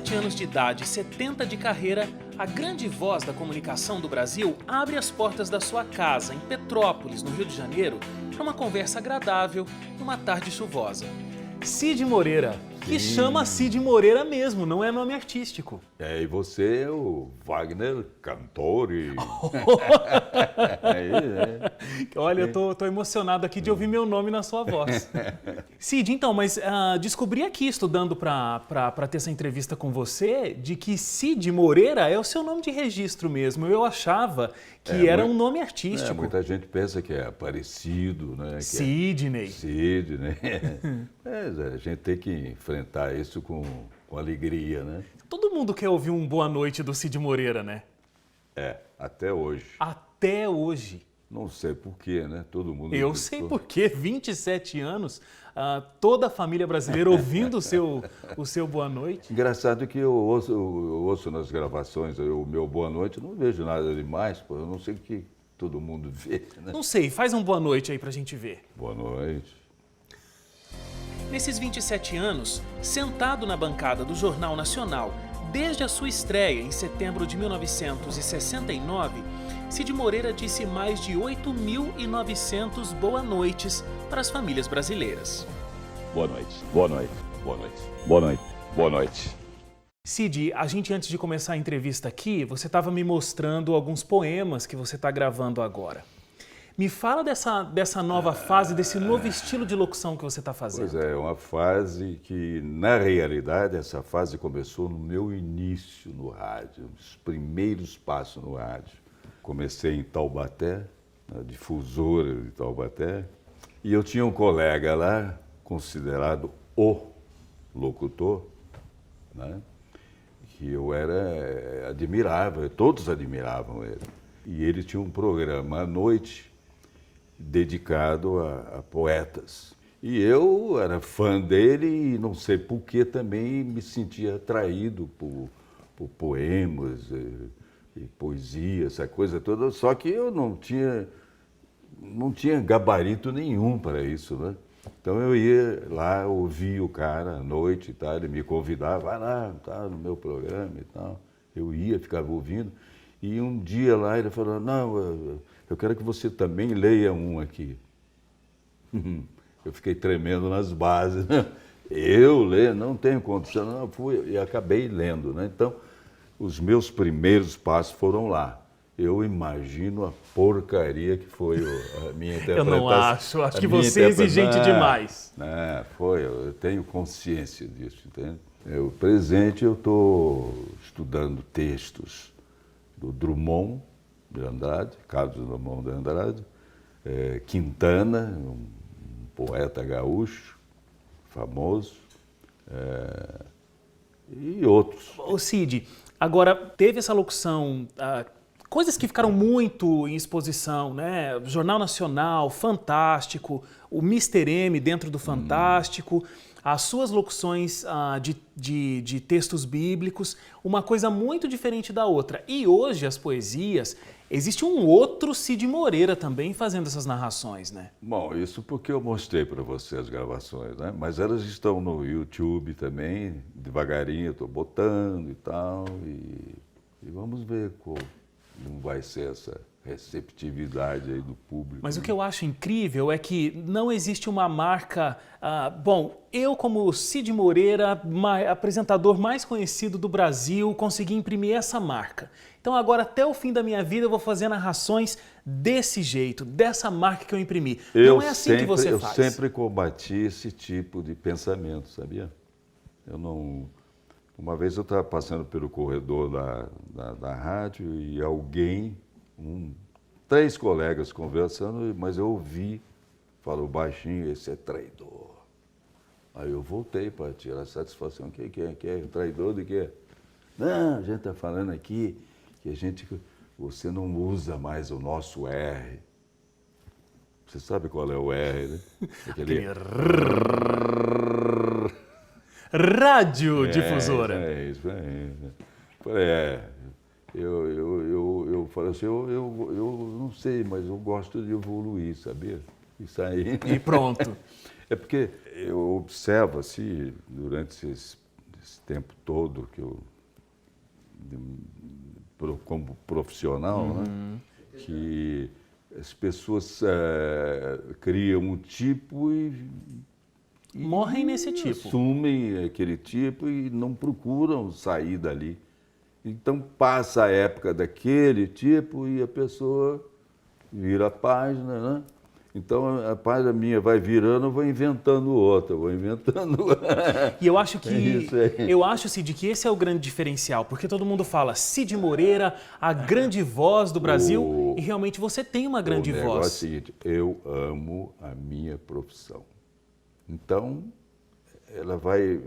27 anos de idade e 70 de carreira, a grande voz da comunicação do Brasil abre as portas da sua casa, em Petrópolis, no Rio de Janeiro, para uma conversa agradável numa tarde chuvosa. Cid Moreira, que chama Cid Moreira mesmo, não é nome artístico. E você é o Wagner Cantori. Olha, eu tô emocionado aqui de ouvir meu nome na sua voz. Cid, então, mas descobri aqui, estudando para ter essa entrevista com você, de que Cid Moreira é o seu nome de registro mesmo. Eu achava que era um nome artístico. Muita gente pensa que é Aparecido, né? Que Sidney. Sidney. Mas a gente tem que enfrentar isso com alegria, né? Todo mundo quer ouvir um boa noite do Cid Moreira, né? Até hoje. Até hoje. Não sei porquê, né? Todo mundo... Eu sei porquê. 27 anos, toda a família brasileira ouvindo o seu boa noite. Engraçado que eu ouço nas gravações o meu boa noite, eu não vejo nada demais, pô. Eu não sei o que todo mundo vê, né? Não sei, faz um boa noite aí pra gente ver. Boa noite. Nesses 27 anos, sentado na bancada do Jornal Nacional, desde a sua estreia em setembro de 1969, Cid Moreira disse mais de 8.900 boa noites para as famílias brasileiras. Boa noite, boa noite, boa noite, boa noite, boa noite. Cid, a gente antes de começar a entrevista aqui, você estava me mostrando alguns poemas que você está gravando agora. Me fala dessa nova fase, desse novo estilo de locução que você está fazendo. Pois é, uma fase que, na realidade, essa fase começou no meu início no rádio, os primeiros passos no rádio. Comecei em Taubaté, na difusora de Taubaté, e eu tinha um colega lá, considerado o locutor, né? Que eu admirava, todos admiravam ele. E ele tinha um programa à noite, dedicado a poetas. E eu era fã dele e não sei por que também me sentia atraído por poemas e poesia, essa coisa toda, só que eu não tinha gabarito nenhum para isso, né? Então eu ia lá, ouvia o cara à noite e tal, ele me convidava, vai lá, tá, no meu programa e tal. Eu ia, ficava ouvindo, e um dia lá ele falou, não, eu quero que você também leia um aqui. Eu fiquei tremendo nas bases. Eu ler, não tenho condição, não, fui e acabei lendo, né? Então, os meus primeiros passos foram lá. Eu imagino a porcaria que foi a minha interpretação. Eu não acho que você é exigente demais. Eu tenho consciência disso, entende? O presente eu estou estudando textos do Drummond de Andrade, Carlos Drummond de Andrade, Quintana, um poeta gaúcho, famoso, e outros. Ô Cid, agora teve essa locução, coisas que ficaram muito em exposição, né? Jornal Nacional, Fantástico, o Mr. M dentro do Fantástico, as suas locuções de textos bíblicos, uma coisa muito diferente da outra. E hoje as poesias, existe um outro Cid Moreira também fazendo essas narrações, né? Bom, isso porque eu mostrei para você as gravações, né? Mas elas estão no YouTube também, devagarinho eu estou botando e tal, e vamos ver como vai ser essa receptividade aí do público. Mas o que eu acho incrível é que não existe uma marca... bom, eu como Cid Moreira, apresentador mais conhecido do Brasil, consegui imprimir essa marca. Então agora até o fim da minha vida eu vou fazer narrações desse jeito, dessa marca que eu imprimi. Não é assim que você faz. Eu sempre combati esse tipo de pensamento, sabia? Uma vez eu estava passando pelo corredor da rádio e alguém... 3 colegas conversando, mas eu ouvi, falou baixinho, esse é traidor. Aí eu voltei para tirar satisfação. Quem é? Traidor de quê? Não, a gente está falando aqui que você não usa mais o nosso R. Você sabe qual é o R, né? Aquele... Radiodifusora. É isso. Eu falei assim, eu não sei, mas eu gosto de evoluir, sabia? Isso aí. E pronto. É porque eu observo, assim, durante esses esse tempo todo que eu, como profissional, né? Que as pessoas criam um tipo e morrem nesse tipo. Assumem aquele tipo e não procuram sair dali. Então passa a época daquele tipo e a pessoa vira a página, né? Então a página minha vai virando, eu vou inventando outra, vou inventando. E eu acho que isso aí. eu acho, Cid, que esse é o grande diferencial, porque todo mundo fala Cid Moreira, a grande voz do Brasil, e realmente você tem uma grande O negócio voz. é o seguinte, eu amo a minha profissão. Então, ela vai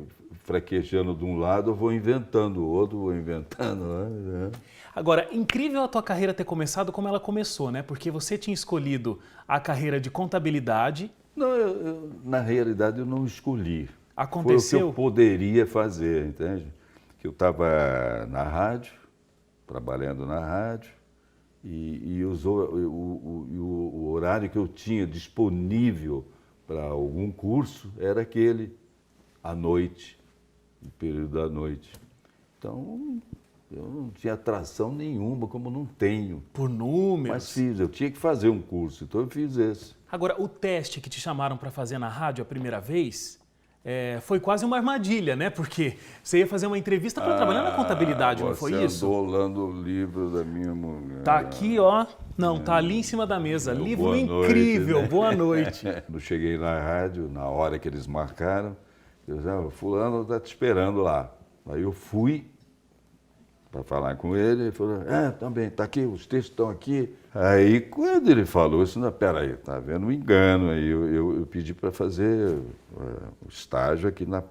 fraquejando de um lado, eu vou inventando o outro, vou inventando. Né? Agora, incrível a tua carreira ter começado como ela começou, né? Porque você tinha escolhido a carreira de contabilidade. Não, na realidade eu não escolhi. Aconteceu? Foi o que eu poderia fazer, entende? Que eu estava na rádio, trabalhando na rádio, e o horário que eu tinha disponível para algum curso era aquele, à noite, no período da noite. Então, eu não tinha atração nenhuma, como não tenho. Por números. Mas fiz, eu tinha que fazer um curso, então eu fiz esse. Agora, o teste que te chamaram para fazer na rádio a primeira vez foi quase uma armadilha, né? Porque você ia fazer uma entrevista para trabalhar na contabilidade, não foi isso? Você andou lendo o livro da minha mulher. Tá aqui, ó. Não, tá ali em cima da mesa. Livro boa incrível. noite, né? Boa noite. Eu cheguei na rádio, na hora que eles marcaram, eu disse, fulano está te esperando lá. Aí eu fui para falar com ele, ele falou, também, está aqui, os textos estão aqui. Aí, quando ele falou isso, peraí, está havendo um engano. Aí eu pedi para fazer o estágio aqui na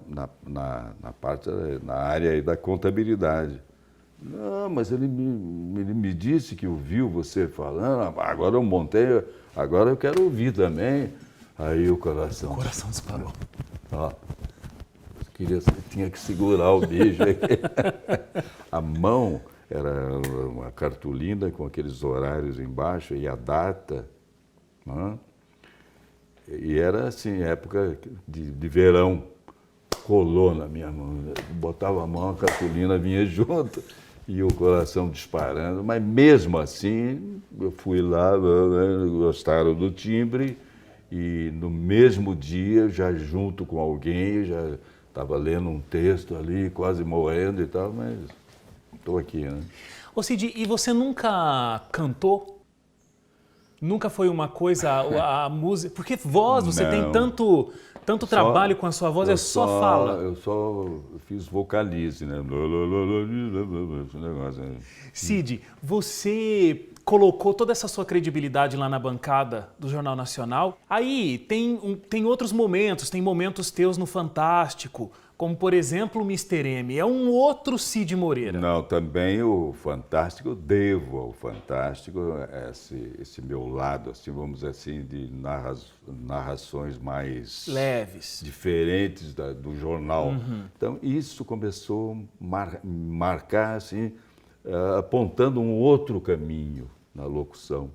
parte, na área aí da contabilidade. Não, mas ele me disse que ouviu você falando, agora eu montei, agora eu quero ouvir também. Aí o coração... O coração disparou. Ó, tinha que segurar o beijo. A mão era uma cartolina com aqueles horários embaixo e a data. Né? E era assim, época de verão. Colou na minha mão. Botava a mão, a cartolina vinha junto e o coração disparando. Mas mesmo assim, eu fui lá, gostaram do timbre e no mesmo dia, já junto com alguém, já estava lendo um texto ali, quase morrendo e tal, mas estou aqui, né? Ô Cid, e você nunca cantou? Nunca foi uma coisa, a música... Porque voz, você tem tanto trabalho com a sua voz, só fala. Eu só fiz vocalize, né? Esse negócio aí. Cid, você colocou toda essa sua credibilidade lá na bancada do Jornal Nacional. Aí tem outros momentos, tem momentos teus no Fantástico, como por exemplo o Mr. M. É um outro Cid Moreira. Não, também o Fantástico, eu devo ao Fantástico esse meu lado, assim, vamos dizer assim, de narrações mais leves, diferentes do jornal. Então isso começou a marcar, assim, apontando um outro caminho na locução,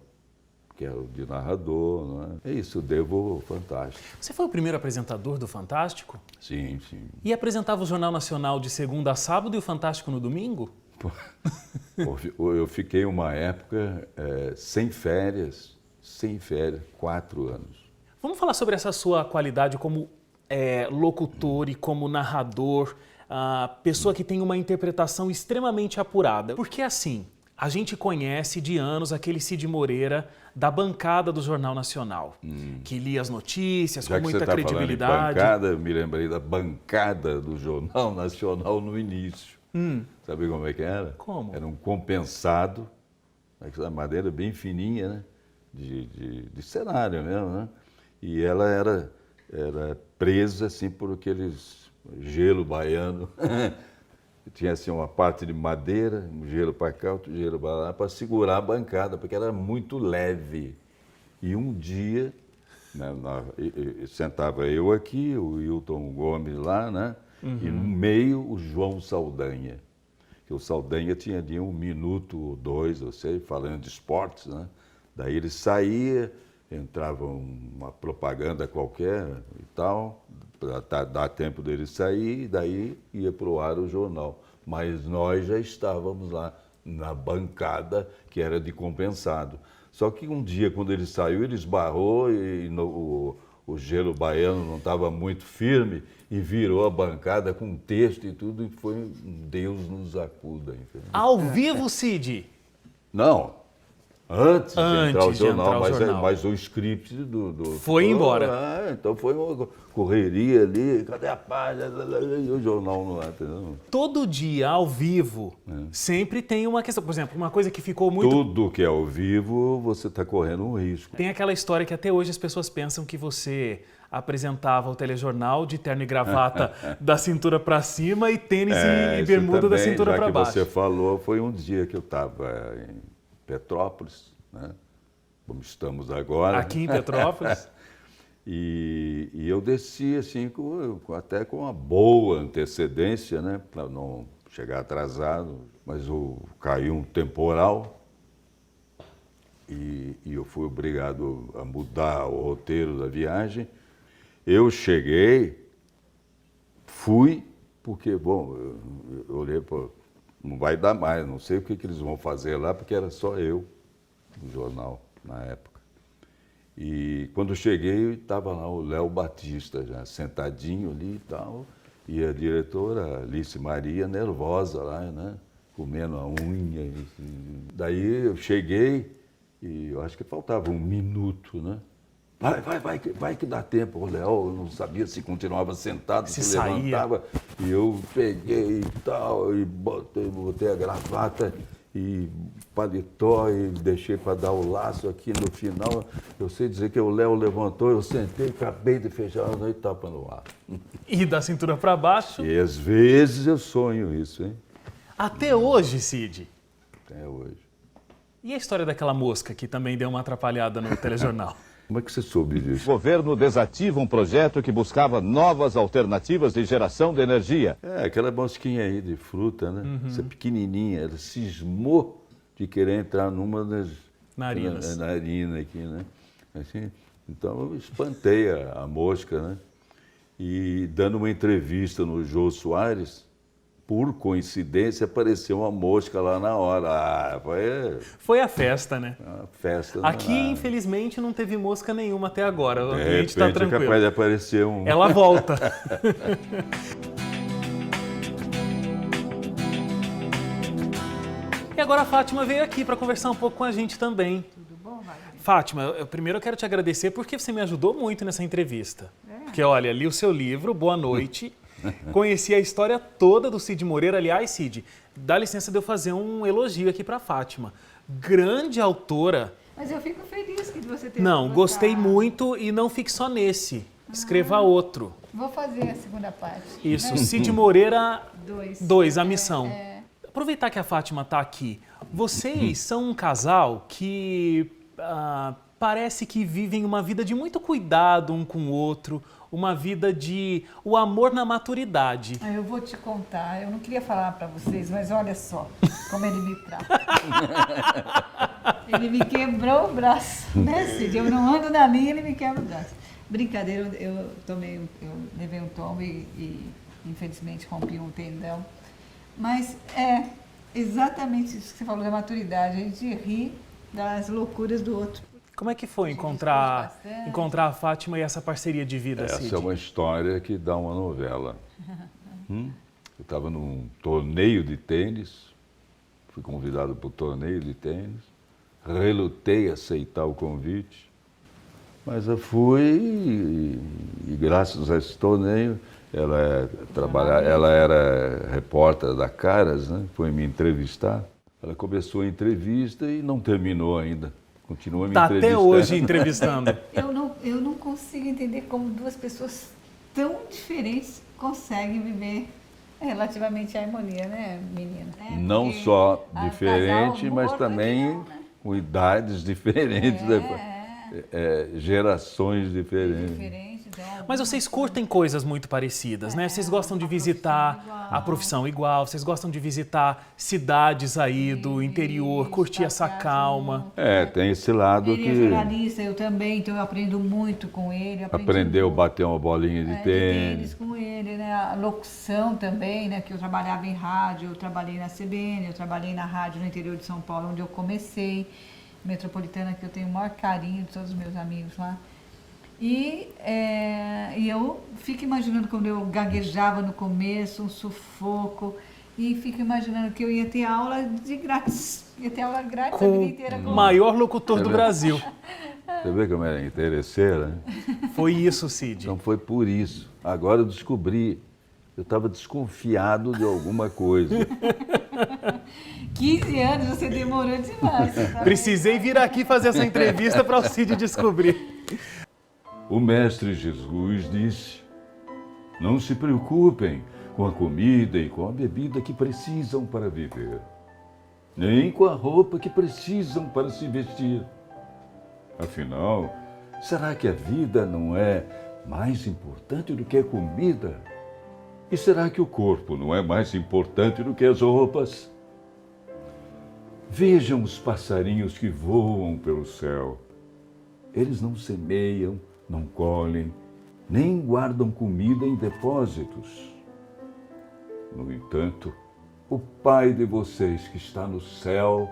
que é o de narrador, não é? É isso, eu devo ao Fantástico. Você foi o primeiro apresentador do Fantástico? Sim, sim. E apresentava o Jornal Nacional de segunda a sábado e o Fantástico no domingo? Eu fiquei uma época sem férias, 4 anos. Vamos falar sobre essa sua qualidade como locutor e como narrador, pessoa que tem uma interpretação extremamente apurada. Porque assim, a gente conhece de anos aquele Cid Moreira da bancada do Jornal Nacional, que lia as notícias com muita credibilidade. Falando de bancada, eu me lembrei da bancada do Jornal Nacional no início. Sabe como é que era? Como? Era um compensado, aquela madeira bem fininha, né? De cenário mesmo, né? E ela era presa assim por aqueles gelo baiano. Tinha assim uma parte de madeira, um gelo para cá, outro gelo para lá, para segurar a bancada, porque era muito leve. E um dia, né, sentava eu aqui, o Hilton Gomes lá, né? E no meio o João Saldanha. Que o Saldanha tinha de 1 minuto ou 2, eu sei, falando de esportes, né? Daí ele saía, entrava uma propaganda qualquer e tal, para dar tempo dele sair, e daí ia para o ar o jornal. Mas nós já estávamos lá na bancada, que era de compensado. Só que um dia, quando ele saiu, ele esbarrou e o gelo baiano não estava muito firme e virou a bancada com texto e tudo, e foi um Deus nos acuda. Entendeu? Ao vivo, Cid? Não, antes de entrar o de entrar jornal, o jornal. mas o script do Foi embora. Então foi uma correria ali, cadê a página? E o jornal no ar, entendeu? Todo dia, ao vivo, sempre tem uma questão. Por exemplo, uma coisa que ficou muito... Tudo que é ao vivo, você está correndo um risco. Tem aquela história que até hoje as pessoas pensam que você apresentava o telejornal de terno e gravata da cintura para cima e tênis e bermuda da cintura para baixo. Já que você falou, foi um dia que eu estava em Petrópolis, né? Como estamos agora. Aqui em Petrópolis. E eu desci assim, até com uma boa antecedência, né? Para não chegar atrasado. Mas caiu um temporal e eu fui obrigado a mudar o roteiro da viagem. Eu cheguei, fui, porque, bom, eu olhei, pô, não vai dar mais, não sei o que eles vão fazer lá, porque era só eu no jornal na época. E quando cheguei, estava lá o Léo Batista, já sentadinho ali e tal, e a diretora Alice Maria, nervosa lá, né, comendo a unha. Daí eu cheguei e eu acho que faltava um minuto, né? Vai que dá tempo. O Léo não sabia se continuava sentado, se levantava. E eu peguei e tal, e botei a gravata e paletó e deixei para dar o laço aqui no final. Eu sei dizer que o Léo levantou, eu sentei, acabei de fechar a noite, tapa no ar. E da cintura para baixo. E às vezes eu sonho isso, hein? Até hoje, Cid. Até hoje. E a história daquela mosca que também deu uma atrapalhada no telejornal? Como é que você soube disso? O governo desativa um projeto que buscava novas alternativas de geração de energia. Aquela mosquinha aí de fruta, né? Essa pequenininha, ela cismou de querer entrar numa das narinas. Narina aqui, né? Assim, então eu espantei a mosca, né? E dando uma entrevista no Jô Soares, por coincidência, apareceu uma mosca lá na hora. Foi a festa, né? A festa. Aqui, infelizmente, não teve mosca nenhuma até agora. O De ambiente está repente, tranquilo. é capaz de aparecer um... Ela volta. E agora a Fátima veio aqui para conversar um pouco com a gente também. Tudo bom, Wagner? Fátima, primeiro eu quero te agradecer porque você me ajudou muito nessa entrevista. Porque, olha, li o seu livro, Boa Noite, conheci a história toda do Cid Moreira. Aliás, Cid, dá licença de eu fazer um elogio aqui para a Fátima. Grande autora. Mas eu fico feliz que você tenha Não, gostei gostado. muito e não fique só nesse. Escreva outro. Vou fazer a segunda parte. Isso, Cid Moreira 2, A Missão. É. Aproveitar que a Fátima está aqui. Vocês são um casal que parece que vivem uma vida de muito cuidado um com o outro, uma vida de o amor na maturidade. Eu vou te contar, eu não queria falar para vocês, mas olha só como ele me trata. Ele me quebrou o braço, né, Cid? Eu não ando na linha, ele me quebra o braço. Brincadeira, eu levei um tombo e infelizmente rompi um tendão. Mas é exatamente isso que você falou da maturidade, a gente ri das loucuras do outro. Como é que foi encontrar a Fátima e essa parceria de vida, Cid? Essa é uma história que dá uma novela. Eu estava num torneio de tênis, fui convidado para o torneio de tênis, relutei a aceitar o convite, mas eu fui e graças a esse torneio, ela era repórter da Caras, né? Foi me entrevistar. Ela começou a entrevista e não terminou ainda. Continua me entrevistando. Até hoje entrevistando. Eu não consigo entender como duas pessoas tão diferentes conseguem viver relativamente à harmonia, né, menina? Não Porque só a diferente, casal mas morto também é que não, né? com idades diferentes, gerações diferentes. Diferente, Então, Mas vocês curtem coisas muito parecidas, né? Vocês gostam de visitar a profissão igual, vocês gostam de visitar cidades aí do interior, curtir essa calma. Tem esse lado ele é que jornalista, eu também, então eu aprendo muito com ele. aprendeu a bater uma bolinha de de tênis. tênis com ele, né? A locução também, né? Que eu trabalhava em rádio, eu trabalhei na CBN, eu trabalhei na rádio no interior de São Paulo, onde eu comecei. Metropolitana, que eu tenho o maior carinho de todos os meus amigos lá. E eu fico imaginando quando eu gaguejava no começo, um sufoco, e fico imaginando que eu ia ter aula de grátis. Ia ter aula grátis a vida inteira. Com o maior locutor do Brasil. Você vê como era interesseira, né? Foi isso, Cid. Então foi por isso. Agora eu descobri, eu estava desconfiado de alguma coisa. 15 anos, você demorou demais. Tá? Precisei vir aqui fazer essa entrevista para o Cid descobrir. O Mestre Jesus disse: não se preocupem com a comida e com a bebida que precisam para viver, nem com a roupa que precisam para se vestir. Afinal, será que a vida não é mais importante do que a comida? E será que o corpo não é mais importante do que as roupas? Vejam os passarinhos que voam pelo céu. Eles não semeiam, não colhem, nem guardam comida em depósitos. No entanto, o Pai de vocês que está no céu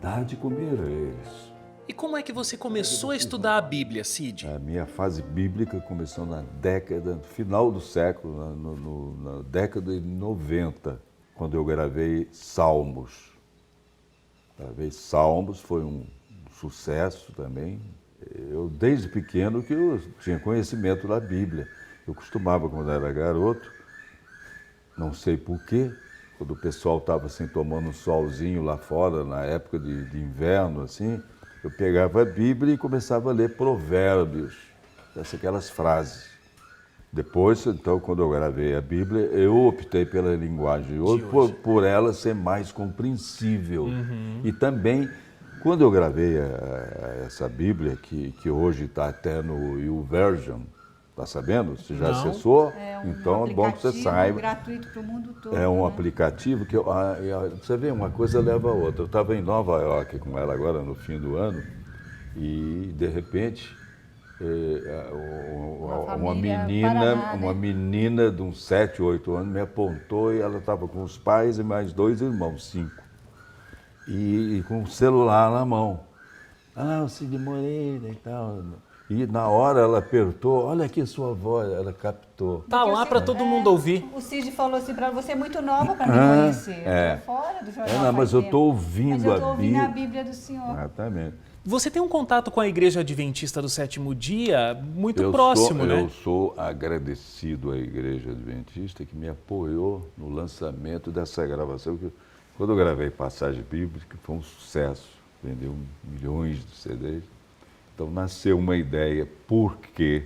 dá de comer a eles. E como é que você começou a estudar a Bíblia, Cid? A minha fase bíblica começou na década, no final do século, na década de 90, quando eu gravei Salmos. Gravei Salmos, foi um sucesso também. Eu, desde pequeno, que eu tinha conhecimento da Bíblia. Eu costumava, quando era garoto, não sei porquê, quando o pessoal estava assim, tomando um solzinho lá fora, na época de inverno, assim, eu pegava a Bíblia e começava a ler provérbios, aquelas frases. Depois, então, quando eu gravei a Bíblia, eu optei pela linguagem de hoje, por ela ser mais compreensível. E também, quando eu gravei essa Bíblia, que hoje está até no YouVersion, está sabendo? Você já acessou? Então é bom que você saiba. Gratuito para o mundo todo. É um né? aplicativo que, você vê, uma coisa leva a outra. Eu estava em Nova York com ela agora no fim do ano e, de repente, uma menina de uns 7, 8 anos me apontou e ela estava com os pais e mais 2 irmãos, 5. E com o celular na mão. O Cid Moreira e tal. E na hora ela apertou, olha aqui a sua voz, ela captou. Tá lá para todo mundo ouvir. O Cid falou assim para ela, você é muito nova para me conhecer. Eu tô fora do jornal. Mas eu estou ouvindo a Bíblia do Senhor. Exatamente. Você tem um contato com a Igreja Adventista do Sétimo Dia muito próximo, né? Eu sou agradecido à Igreja Adventista que me apoiou no lançamento dessa gravação. Quando eu gravei Passagem Bíblica, foi um sucesso, vendeu milhões de CDs. Então nasceu uma ideia, por que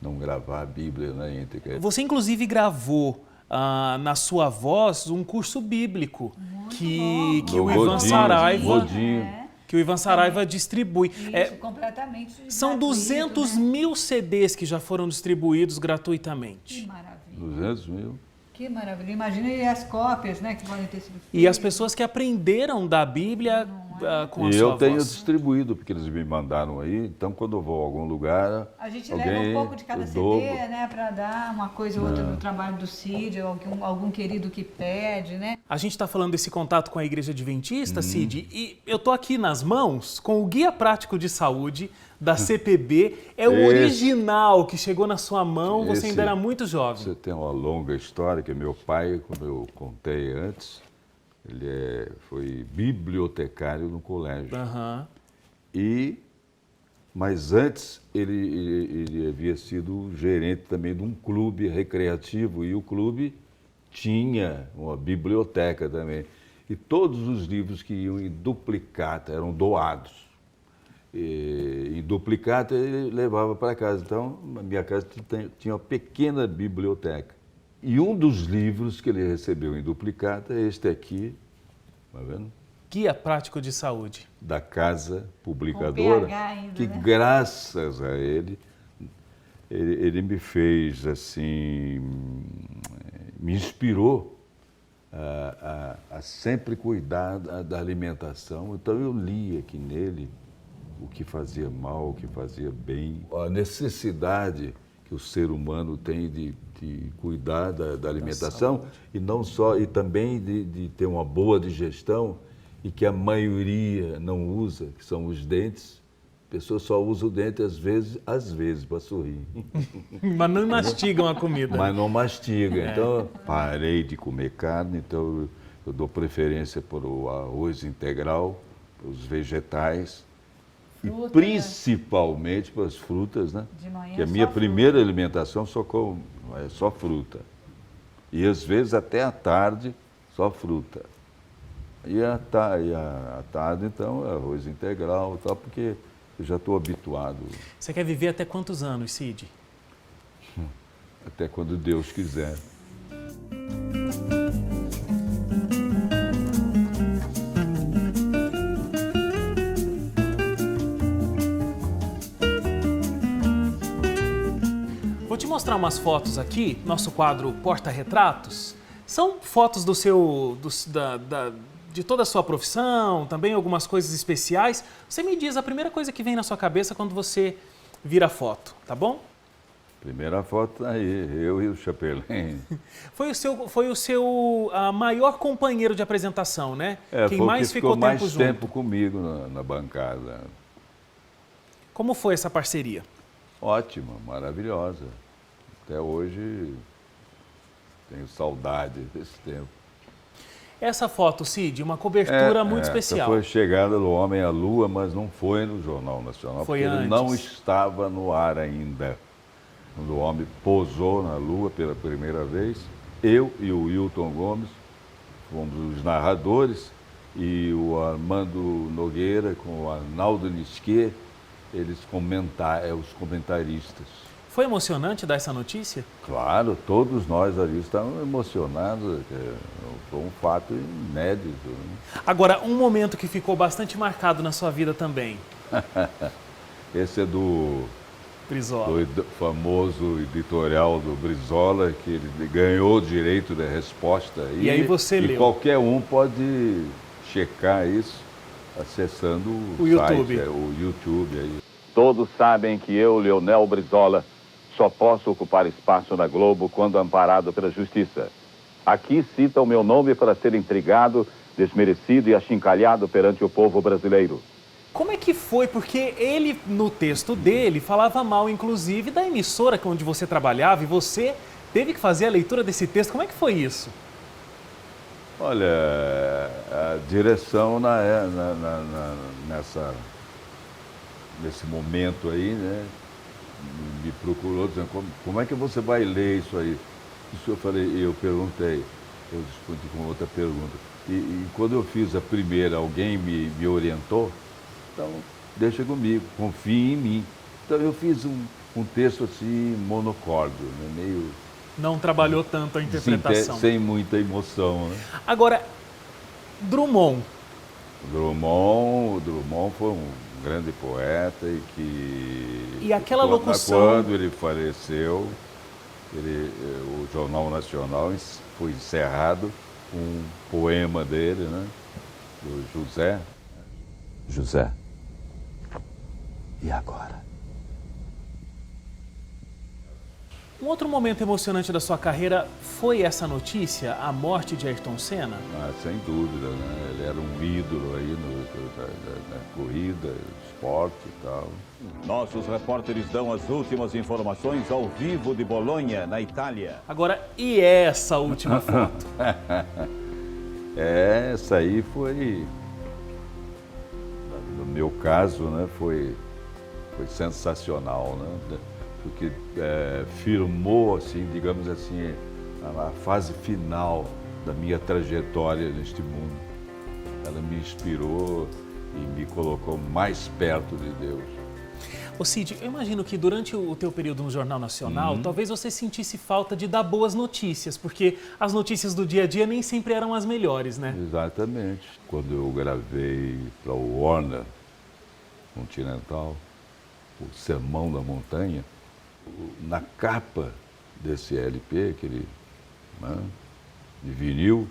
não gravar a Bíblia na íntegra? Você inclusive gravou na sua voz um curso bíblico que o Ivan Saraiva... que o Ivan Saraiva distribui. Isso, completamente são gratuito, 200 mil CDs que já foram distribuídos gratuitamente. Que maravilha. 200 mil. Que maravilha. Imagina as cópias, né, que podem ter sido feitas. E as pessoas que aprenderam da Bíblia com a E sua eu tenho voz. distribuído, porque eles me mandaram aí, então quando eu vou a algum lugar... A gente leva um pouco de cada CD, né, para dar uma coisa ou outra no trabalho do Cid, algum querido que pede, né? A gente está falando desse contato com a Igreja Adventista, Cid, e eu tô aqui nas mãos com o Guia Prático de Saúde da CPB. É o original que chegou na sua mão, você ainda era muito jovem. Você tem uma longa história, que meu pai, como eu contei antes, ele foi bibliotecário no colégio. Mas antes ele havia sido gerente também de um clube recreativo e o clube tinha uma biblioteca também. E todos os livros que iam em duplicata eram doados. Em duplicata ele levava para casa. Então, na minha casa tinha uma pequena biblioteca. E um dos livros que ele recebeu em duplicata é este aqui, está vendo? Guia Prático de Saúde. Da Casa Publicadora, PH ainda, que né? graças a ele ele me fez assim, me inspirou a sempre cuidar da alimentação. Então eu li aqui nele o que fazia mal, o que fazia bem, a necessidade que o ser humano tem de cuidar da alimentação e não só, e também de ter uma boa digestão, e que a maioria não usa, que são os dentes. A pessoa só usa o dente às vezes para sorrir. Mas não mastigam a comida. Mas não mastiga. Então, eu parei de comer carne, então eu dou preferência para o arroz integral, para os vegetais, Fruta. e principalmente para as frutas, né? De manhã Que a só minha fruta. primeira alimentação é só fruta. E às vezes até à tarde, só fruta. E à tarde, então, é arroz integral e tal, porque eu já estou habituado. Você quer viver até quantos anos, Cid? Até quando Deus quiser. Vou te mostrar umas fotos aqui, nosso quadro Porta-Retratos. São fotos de toda a sua profissão, também algumas coisas especiais. Você me diz a primeira coisa que vem na sua cabeça quando você vira a foto, tá bom? Primeira foto tá aí, eu e o Chapelin. Foi o seu maior companheiro de apresentação, né? Quem foi o mais que ficou mais tempo junto. tempo comigo na bancada. Como foi essa parceria? Ótima, maravilhosa. Até hoje tenho saudade desse tempo. Essa foto, Cid, uma cobertura muito especial. Essa foi a chegada do homem à Lua, mas não foi no Jornal Nacional, Foi porque antes. ele não estava no ar ainda. Quando o homem pousou na Lua pela primeira vez, eu e o Wilton Gomes fomos os narradores, e o Armando Nogueira com o Arnaldo Nisquet, eles os comentaristas. Foi emocionante dar essa notícia? Claro, todos nós ali estávamos emocionados, foi um fato inédito. Né? Agora, um momento que ficou bastante marcado na sua vida também. Esse é do Brizola. famoso editorial do Brizola, que ele ganhou o direito da resposta. E aí você leu. E qualquer um pode checar isso acessando O site, YouTube. o YouTube. Aí. Todos sabem que eu, Leonel Brizola, só posso ocupar espaço na Globo quando amparado pela justiça. Aqui cita o meu nome para ser intrigado, desmerecido e achincalhado perante o povo brasileiro. Como é que foi? Porque ele, no texto dele, falava mal, inclusive, da emissora onde você trabalhava, e você teve que fazer a leitura desse texto. Como é que foi isso? Olha, a direção nesse momento aí, né, me procurou dizendo, como é que você vai ler isso aí? Isso eu perguntei, eu respondi com outra pergunta. E quando eu fiz a primeira, alguém me orientou, então deixa comigo, confie em mim. Então eu fiz um texto assim, monocórdio, né, meio... Não trabalhou tanto a interpretação. Sem muita emoção, né? Agora, Drummond. Drummond foi um grande poeta E aquela locução... Quando ele faleceu, o Jornal Nacional foi encerrado com um poema dele, né? Do José. José, e agora? Um outro momento emocionante da sua carreira foi essa notícia, a morte de Ayrton Senna? Sem dúvida, né? Ele era um ídolo aí na corrida, esporte e tal. Nossos repórteres dão as últimas informações ao vivo de Bolonha, na Itália. Agora, e essa última foto? Essa aí foi, no meu caso, né, foi sensacional, né? Porque firmou, assim, digamos assim, a fase final da minha trajetória neste mundo. Ela me inspirou e me colocou mais perto de Deus. Ô Cid, eu imagino que durante o teu período no Jornal Nacional, talvez você sentisse falta de dar boas notícias, porque as notícias do dia a dia nem sempre eram as melhores, né? Exatamente. Quando eu gravei para o Warner Continental, o Sermão da Montanha, na capa desse LP, aquele, né, de vinil,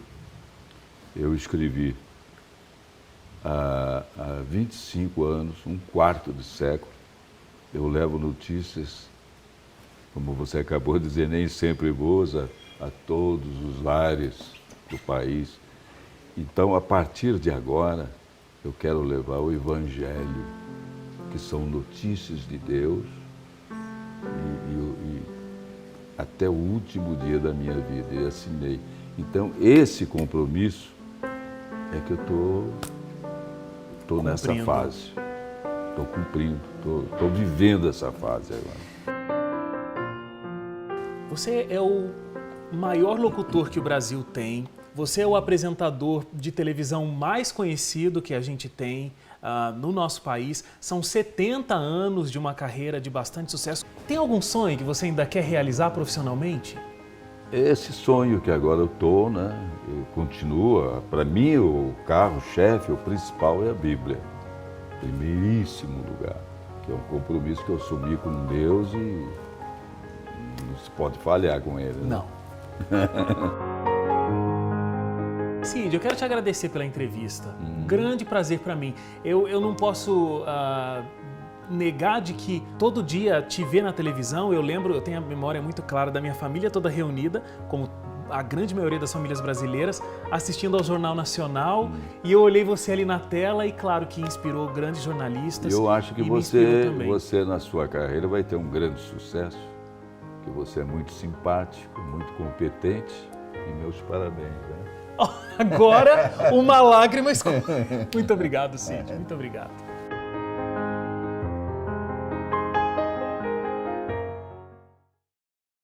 eu escrevi há 25 anos, um quarto de século, eu levo notícias, como você acabou de dizer, nem sempre boas, a todos os lares do país. Então, a partir de agora, eu quero levar o Evangelho, que são notícias de Deus, e até o último dia da minha vida, e assinei. Então, esse compromisso é que eu estou nessa fase. Estou cumprindo, estou vivendo essa fase agora. Você é o maior locutor que o Brasil tem. Você é o apresentador de televisão mais conhecido que a gente tem no nosso país. São 70 anos de uma carreira de bastante sucesso. Tem algum sonho que você ainda quer realizar profissionalmente? Esse sonho que agora eu estou, né? Continua. Para mim, o carro-chefe, o principal é a Bíblia. Primeiríssimo lugar. Que é um compromisso que eu assumi com Deus e não se pode falhar com ele. Né? Não. Cid, eu quero te agradecer pela entrevista. Grande prazer para mim. Eu não posso negar de que todo dia te ver na televisão, eu tenho a memória muito clara da minha família toda reunida, como a grande maioria das famílias brasileiras, assistindo ao Jornal Nacional, e eu olhei você ali na tela e claro que inspirou grandes jornalistas. Eu acho que você na sua carreira vai ter um grande sucesso, que você é muito simpático, muito competente, e meus parabéns. Né? Agora, uma lágrima escorreu. Muito obrigado, Cid. Muito obrigado.